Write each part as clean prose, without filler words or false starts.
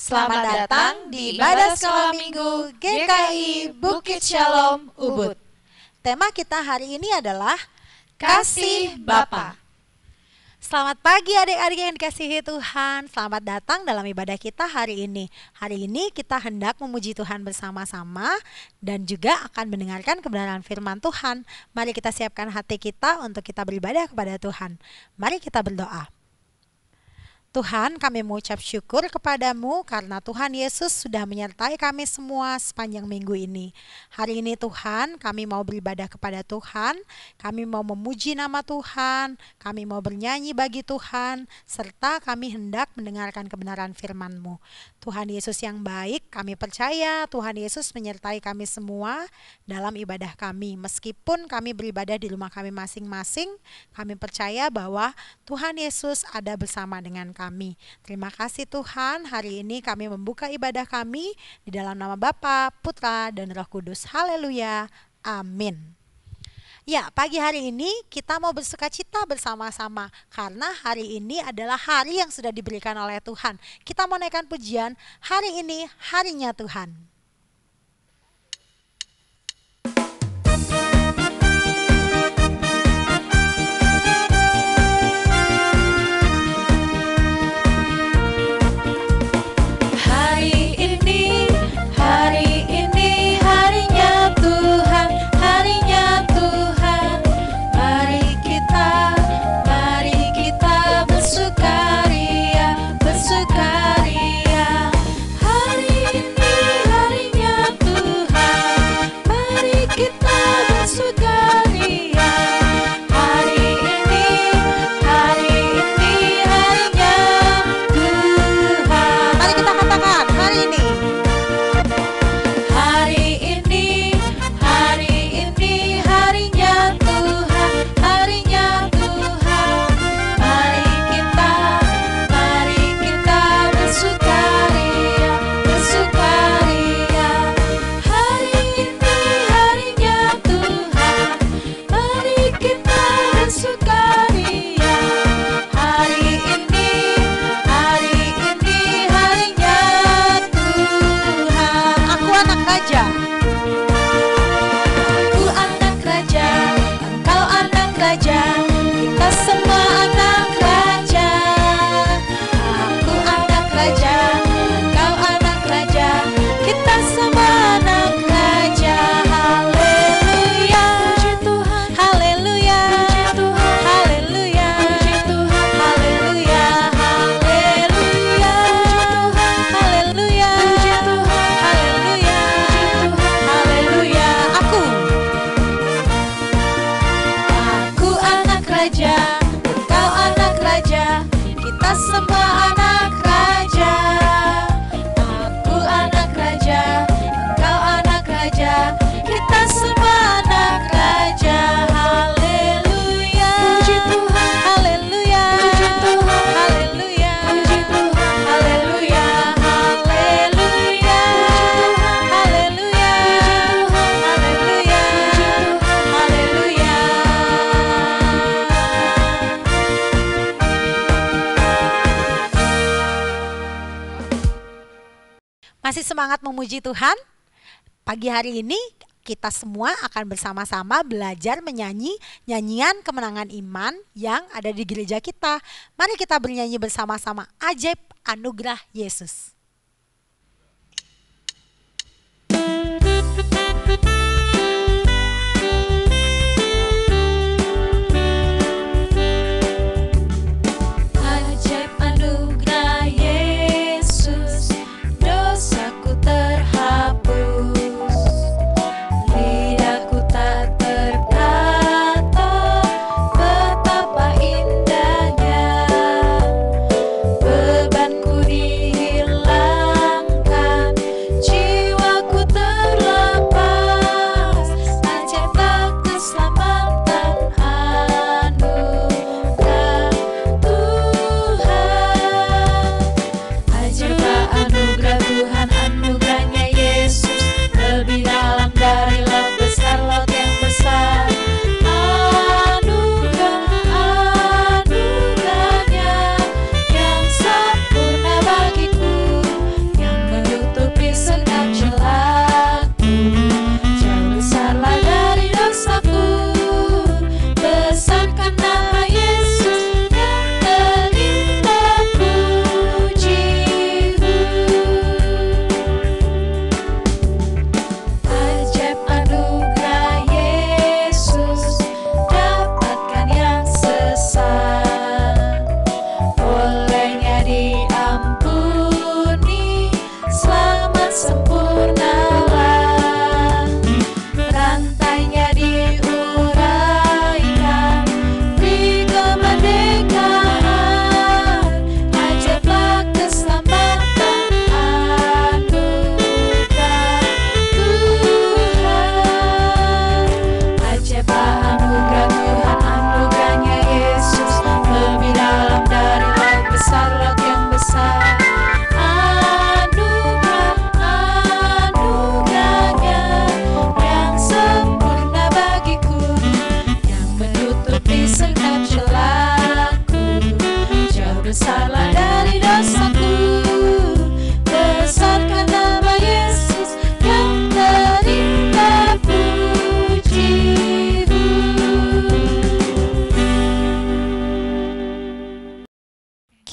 Selamat datang di Ibadah Sekolah Minggu GKI Bukit Shalom Ubud. Tema kita hari ini adalah Kasih Bapa. Selamat pagi adik-adik yang dikasihi Tuhan. Selamat datang dalam ibadah kita hari ini. Hari ini kita hendak memuji Tuhan bersama-sama dan juga akan mendengarkan kebenaran firman Tuhan. Mari kita siapkan hati kita untuk kita beribadah kepada Tuhan. Mari kita berdoa. Tuhan, kami mengucap syukur kepadamu karena Tuhan Yesus sudah menyertai kami semua sepanjang minggu ini. Hari ini Tuhan, kami mau beribadah kepada Tuhan, kami mau memuji nama Tuhan, kami mau bernyanyi bagi Tuhan, serta kami hendak mendengarkan kebenaran firman-Mu. Tuhan Yesus yang baik, kami percaya Tuhan Yesus menyertai kami semua dalam ibadah kami. Meskipun kami beribadah di rumah kami masing-masing, kami percaya bahwa Tuhan Yesus ada bersama dengan kami. Terima kasih Tuhan, hari ini kami membuka ibadah kami di dalam nama Bapa, Putra, dan Roh Kudus. Haleluya, amin. Ya, pagi hari ini kita mau bersukacita bersama-sama karena hari ini adalah hari yang sudah diberikan oleh Tuhan. Kita mau naikkan pujian, hari ini harinya Tuhan. Masih semangat memuji Tuhan? Pagi hari ini kita semua akan bersama-sama belajar menyanyi nyanyian kemenangan iman yang ada di gereja kita. Mari kita bernyanyi bersama-sama Ajaib Anugerah Yesus. Bebanku dihilangkan, jiwaku terlepas.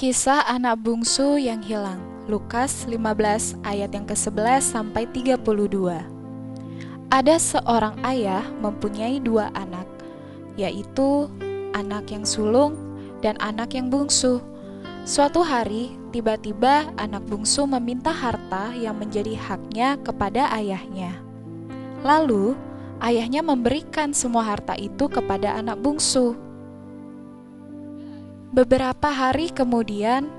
Kisah anak bungsu yang hilang. Lukas 15 ayat yang ke-11 sampai 32. Ada seorang ayah mempunyai 2 anak, yaitu anak yang sulung dan anak yang bungsu. Suatu hari, tiba-tiba anak bungsu meminta harta yang menjadi haknya kepada ayahnya. Lalu, ayahnya memberikan semua harta itu kepada anak bungsu. Beberapa hari kemudian,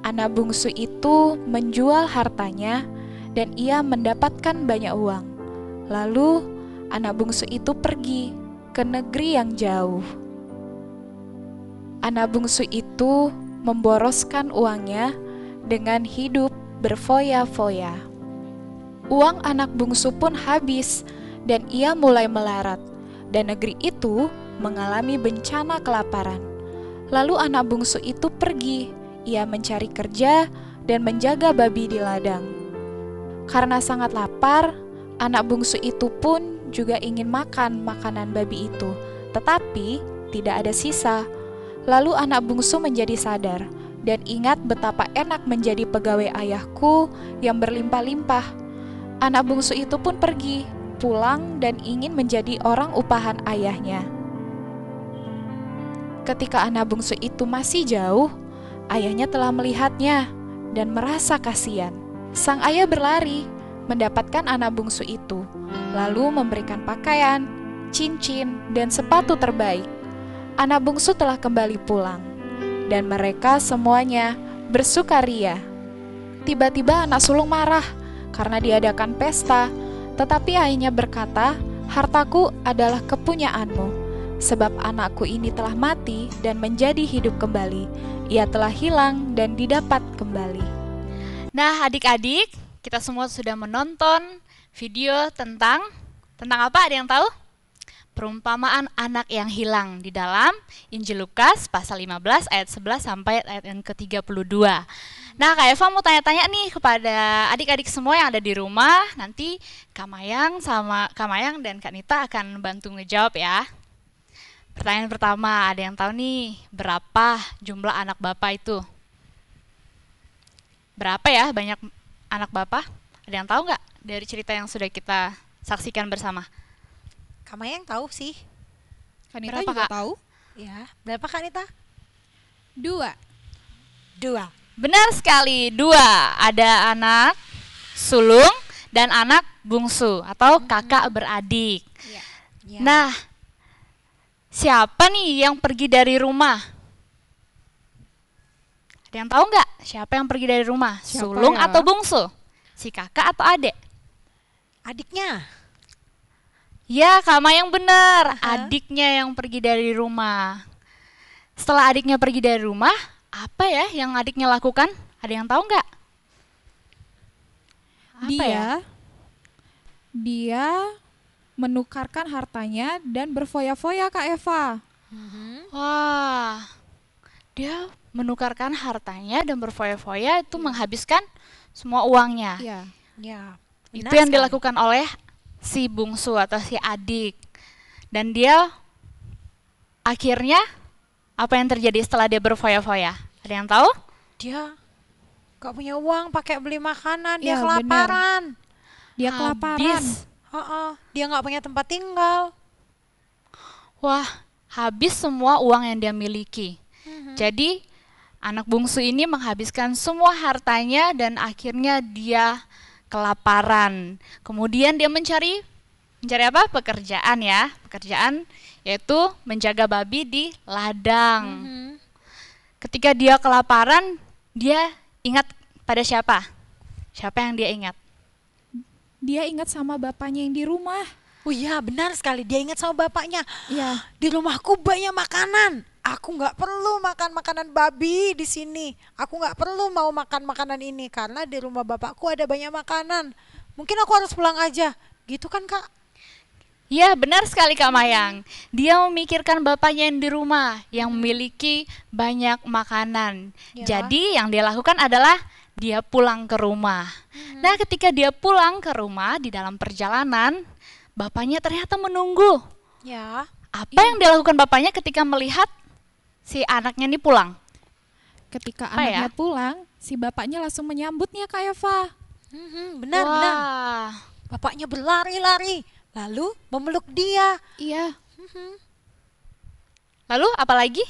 anak bungsu itu menjual hartanya dan ia mendapatkan banyak uang. Lalu, anak bungsu itu pergi ke negeri yang jauh. Anak bungsu itu memboroskan uangnya dengan hidup berfoya-foya. Uang anak bungsu pun habis dan ia mulai melarat, dan negeri itu mengalami bencana kelaparan. Lalu anak bungsu itu pergi, ia mencari kerja dan menjaga babi di ladang. Karena sangat lapar, anak bungsu itu pun juga ingin makan makanan babi itu, tetapi tidak ada sisa. Lalu anak bungsu menjadi sadar dan ingat betapa enak menjadi pegawai ayahku yang berlimpah-limpah. Anak bungsu itu pun pergi, pulang dan ingin menjadi orang upahan ayahnya. Ketika anak bungsu itu masih jauh, ayahnya telah melihatnya dan merasa kasihan. Sang ayah berlari, mendapatkan anak bungsu itu, lalu memberikan pakaian, cincin, dan sepatu terbaik. Anak bungsu telah kembali pulang, dan mereka semuanya bersukaria. Tiba-tiba anak sulung marah karena diadakan pesta, tetapi ayahnya berkata, "Hartaku adalah kepunyaanmu. Sebab anakku ini telah mati dan menjadi hidup kembali. Ia telah hilang dan didapat kembali." Nah, adik-adik, kita semua sudah menonton video tentang apa? Ada yang tahu? Perumpamaan anak yang hilang di dalam Injil Lukas pasal 15 ayat 11 sampai ayat yang ke-32. Nah, Kak Eva mau tanya-tanya nih kepada adik-adik semua yang ada di rumah. Nanti Kak Mayang dan Kak Nita akan bantu ngejawab ya. Pertanyaan pertama, ada yang tahu nih berapa jumlah anak Bapak itu? Berapa ya banyak anak Bapak? Ada yang tahu nggak dari cerita yang sudah kita saksikan bersama? Kak Mayang tahu sih. Kanita Berapa, juga Kak? tahu. Ya, berapa Kak Nita? 2. 2. Benar sekali, 2. Ada anak sulung dan anak bungsu atau kakak beradik. Ya. Nah, siapa nih yang pergi dari rumah? Ada yang tahu nggak siapa yang pergi dari rumah? Siapa Sulung ya? atau bungsu? Si kakak atau adik? Adiknya. Ya, Kak Mayang benar. Aha. Adiknya yang pergi dari rumah. Setelah adiknya pergi dari rumah, apa ya yang adiknya lakukan? Ada yang tahu nggak? Apa ya? Dia menukarkan hartanya dan berfoya-foya, Kak Eva. Wah, dia menukarkan hartanya dan berfoya-foya itu menghabiskan semua uangnya. Iya. Ya. Itu benar yang sekali. dilakukan oleh si bungsu atau si adik. Dan dia akhirnya apa yang terjadi setelah dia berfoya-foya? Ada yang tahu? Dia gak punya uang pakai beli makanan, dia Iya, kelaparan. Dia kelaparan. Habis. Dia gak punya tempat tinggal. Wah, habis semua uang yang dia miliki. Jadi anak bungsu ini menghabiskan semua hartanya dan akhirnya dia kelaparan. Kemudian dia mencari apa? Pekerjaan ya. Pekerjaan yaitu menjaga babi di ladang. Ketika dia kelaparan, dia ingat pada siapa? Siapa yang dia ingat? Dia ingat sama bapaknya yang di rumah. Oh iya, benar sekali. Dia ingat sama bapaknya. Iya. Di rumahku banyak makanan. Aku nggak perlu makan makanan babi di sini. Aku nggak perlu mau makan makanan ini karena di rumah bapakku ada banyak makanan. Mungkin aku harus pulang aja. Gitu kan, Kak? Ya, benar sekali Kak Mayang. Dia memikirkan bapaknya yang di rumah, yang memiliki banyak makanan. Ya. Jadi yang dia lakukan adalah dia pulang ke rumah. Nah, ketika dia pulang ke rumah di dalam perjalanan, bapaknya ternyata menunggu. Ya. Apa yang dilakukan bapaknya ketika melihat si anaknya ini pulang? ketika Apa ya? anaknya pulang, si bapaknya langsung menyambutnya Kak Eva. Benar, benar. Wah, Bapaknya berlari-lari, lalu memeluk dia. Iya, lalu apa lagi?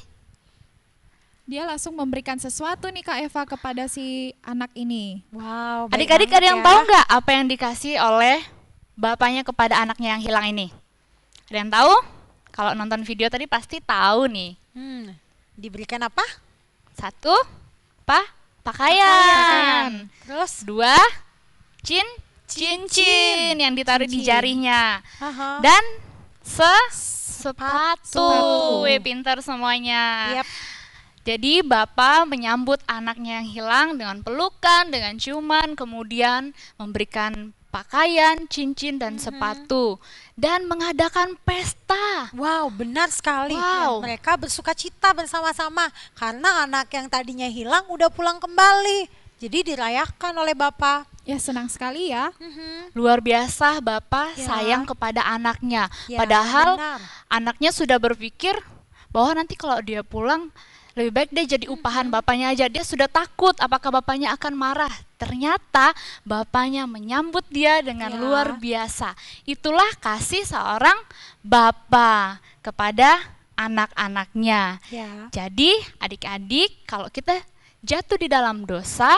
dia langsung memberikan sesuatu nih Kak Eva kepada si anak ini. Wow, baik Adik-adik banget ada yang ya. tahu nggak apa yang dikasih oleh bapaknya kepada anaknya yang hilang ini? Ada yang tahu? Kalau nonton video tadi pasti tahu nih. Diberikan apa? Satu, pakaian. Terus? Dua, cincin yang ditaruh di Cincin. jarinya. Aha. Dan sepatu. Sepatu. Wih, pintar semuanya. Yap. Jadi bapak menyambut anaknya yang hilang dengan pelukan, dengan ciuman, kemudian memberikan pakaian, cincin, dan sepatu. Dan mengadakan pesta. Wow, benar sekali. Wow. Mereka bersuka cita bersama-sama karena anak yang tadinya hilang udah pulang kembali. Jadi dirayakan oleh Bapak. Ya senang sekali ya. Luar biasa bapak Ya. sayang kepada anaknya. Ya, Padahal benar. anaknya sudah berpikir bahwa nanti kalau dia pulang lebih baik dia jadi upahan bapaknya aja. Dia sudah takut apakah bapaknya akan marah. Ternyata bapaknya menyambut dia dengan Ya. luar biasa. Itulah kasih seorang bapak kepada anak-anaknya. Ya. Jadi adik-adik, kalau kita jatuh di dalam dosa,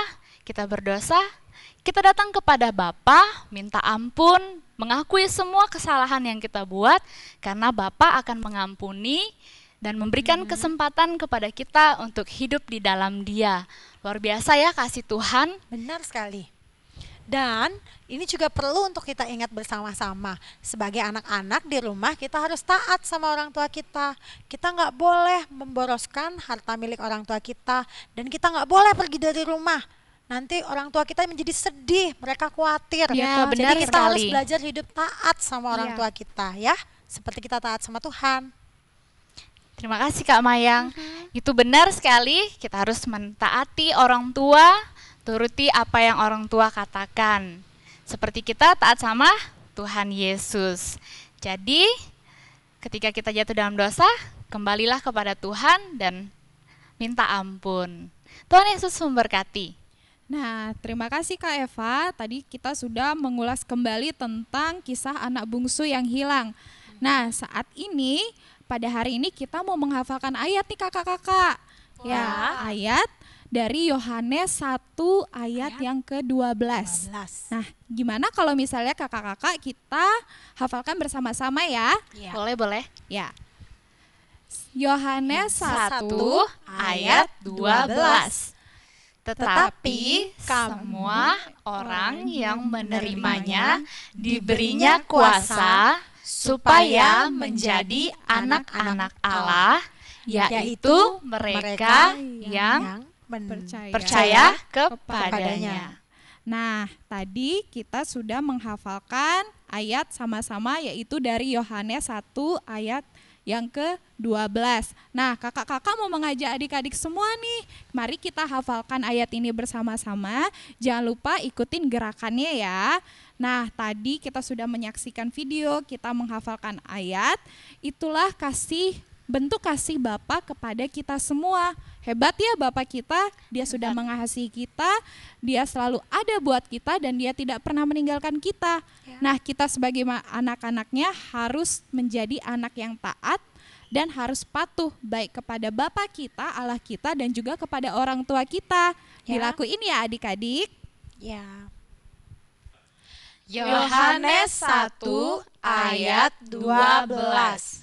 kita berdosa, kita datang kepada Bapa, minta ampun, mengakui semua kesalahan yang kita buat, karena Bapa akan mengampuni dan memberikan kesempatan kepada kita untuk hidup di dalam Dia. Luar biasa ya kasih Tuhan. Benar sekali. Dan ini juga perlu untuk kita ingat bersama-sama. Sebagai anak-anak di rumah kita harus taat sama orang tua kita. Kita nggak boleh memboroskan harta milik orang tua kita. Dan kita nggak boleh pergi dari rumah. Nanti orang tua kita menjadi sedih, mereka khawatir. Ya, benar Jadi kita harus sekali. belajar hidup taat sama orang Iya. tua kita ya. Seperti kita taat sama Tuhan. Terima kasih Kak Mayang. Itu benar sekali, kita harus mentaati orang tua, turuti apa yang orang tua katakan. Seperti kita taat sama Tuhan Yesus. Jadi, ketika kita jatuh dalam dosa, kembalilah kepada Tuhan dan minta ampun. Tuhan Yesus memberkati. Nah, terima kasih Kak Eva. Tadi kita sudah mengulas kembali tentang kisah anak bungsu yang hilang. Nah, saat ini, pada hari ini kita mau menghafalkan ayat nih kakak-kakak. Ya, ayat dari Yohanes 1 ayat yang ke-12. 12. Nah, gimana kalau misalnya kakak-kakak kita hafalkan bersama-sama ya? Ya. Boleh. Ya. Yohanes 1 1 ayat 12. Tetapi semua orang yang menerimanya diberinya kuasa supaya menjadi anak-anak Allah, yaitu mereka yang percaya kepadanya. Nah, tadi kita sudah menghafalkan ayat sama-sama yaitu dari Yohanes 1 ayat yang ke-12. Nah, kakak-kakak mau mengajak adik-adik semua nih. Mari kita hafalkan ayat ini bersama-sama. Jangan lupa ikutin gerakannya ya. Nah, tadi kita sudah menyaksikan video, kita menghafalkan ayat. Itulah bentuk kasih Bapa kepada kita semua. Hebat ya Bapa kita, dia sudah mengasihi kita, dia selalu ada buat kita dan dia tidak pernah meninggalkan kita. Nah, kita sebagai anak-anaknya harus menjadi anak yang taat dan harus patuh baik kepada Bapa kita, Allah kita dan juga kepada orang tua kita. Dilakuin ya adik-adik. Ya. Yohanes 1 ayat 12.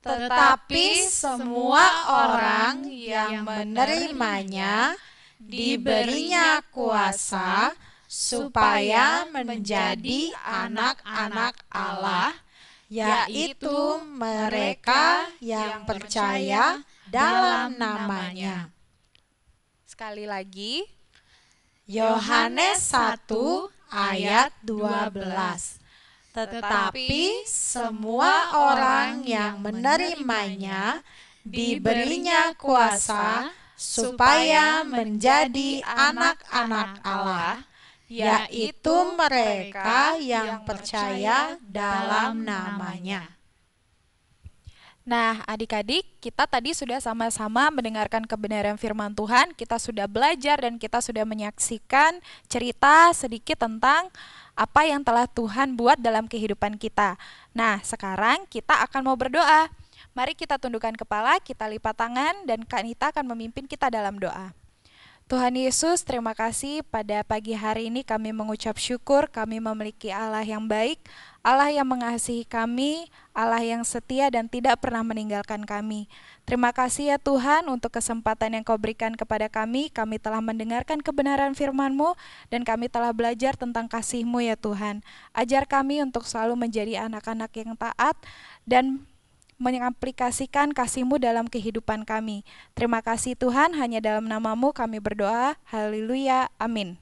Tetapi semua orang yang menerimanya diberinya kuasa supaya menjadi anak-anak Allah, yaitu mereka yang percaya dalam namanya. Sekali lagi, Yohanes 1 ayat 12. Tetapi semua orang yang menerimanya diberinya kuasa supaya menjadi anak-anak Allah, yaitu mereka yang percaya dalam namanya. Nah, adik-adik, kita tadi sudah sama-sama mendengarkan kebenaran firman Tuhan, kita sudah belajar dan kita sudah menyaksikan cerita sedikit tentang apa yang telah Tuhan buat dalam kehidupan kita. Nah, sekarang kita akan mau berdoa. Mari kita tundukkan kepala, kita lipat tangan, dan Kak Nita akan memimpin kita dalam doa. Tuhan Yesus, terima kasih pada pagi hari ini kami mengucap syukur, kami memiliki Allah yang baik, Allah yang mengasihi kami, Allah yang setia dan tidak pernah meninggalkan kami. Terima kasih ya Tuhan untuk kesempatan yang Kau berikan kepada kami telah mendengarkan kebenaran firman-Mu dan kami telah belajar tentang kasih-Mu ya Tuhan. Ajar kami untuk selalu menjadi anak-anak yang taat dan mengaplikasikan kasih-Mu dalam kehidupan kami. Terima kasih Tuhan, hanya dalam nama-Mu kami berdoa. Haleluya, amin.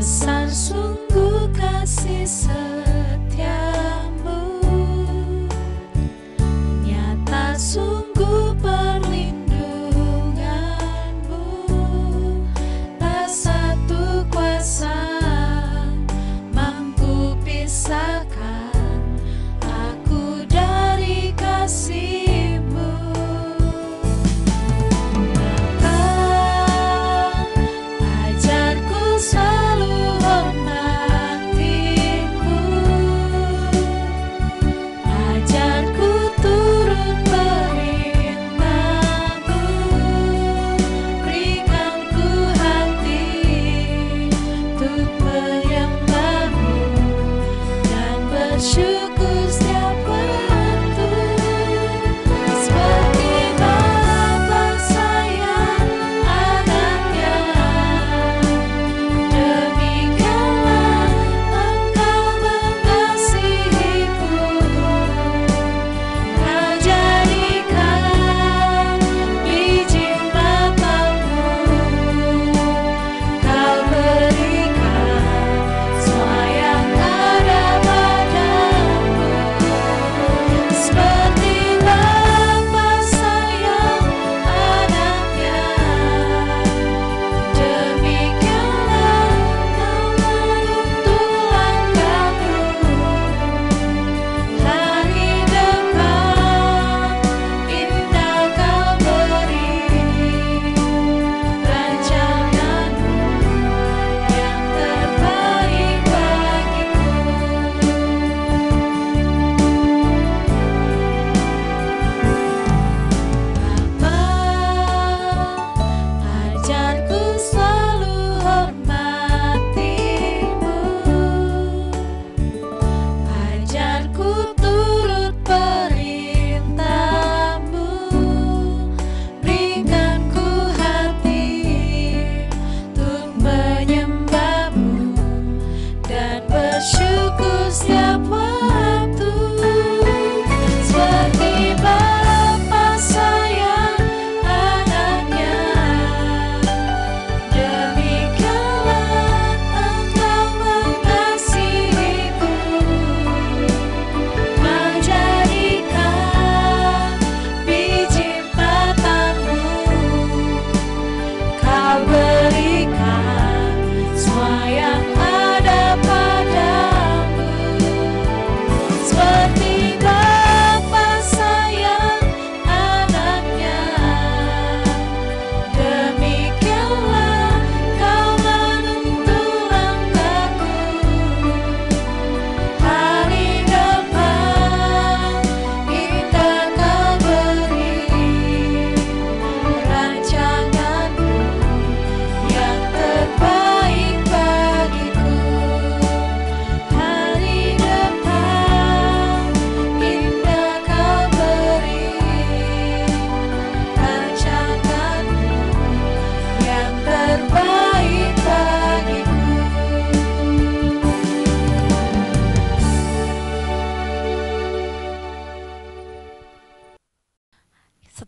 Besar sungguh kasih setiamu,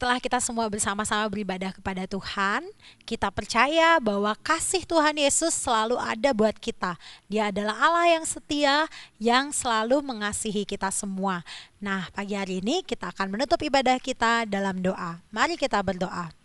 Setelah kita semua bersama-sama beribadah kepada Tuhan, kita percaya bahwa kasih Tuhan Yesus selalu ada buat kita. Dia adalah Allah yang setia, yang selalu mengasihi kita semua. Nah, pagi hari ini kita akan menutup ibadah kita dalam doa. Mari kita berdoa.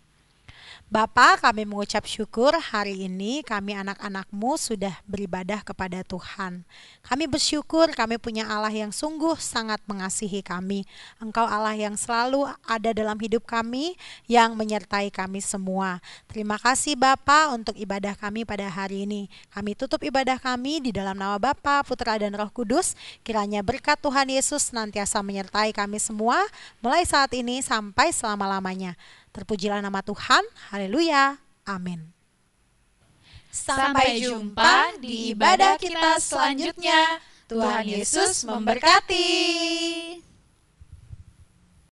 Bapa, kami mengucap syukur hari ini kami anak-anak-Mu sudah beribadah kepada Tuhan. Kami bersyukur kami punya Allah yang sungguh sangat mengasihi kami. Engkau Allah yang selalu ada dalam hidup kami, yang menyertai kami semua. Terima kasih Bapa untuk ibadah kami pada hari ini. Kami tutup ibadah kami di dalam nama Bapa, Putra dan Roh Kudus. Kiranya berkat Tuhan Yesus senantiasa menyertai kami semua, mulai saat ini sampai selama-lamanya. Terpujilah nama Tuhan, haleluya, amin. Sampai jumpa di ibadah kita selanjutnya. Tuhan Yesus memberkati.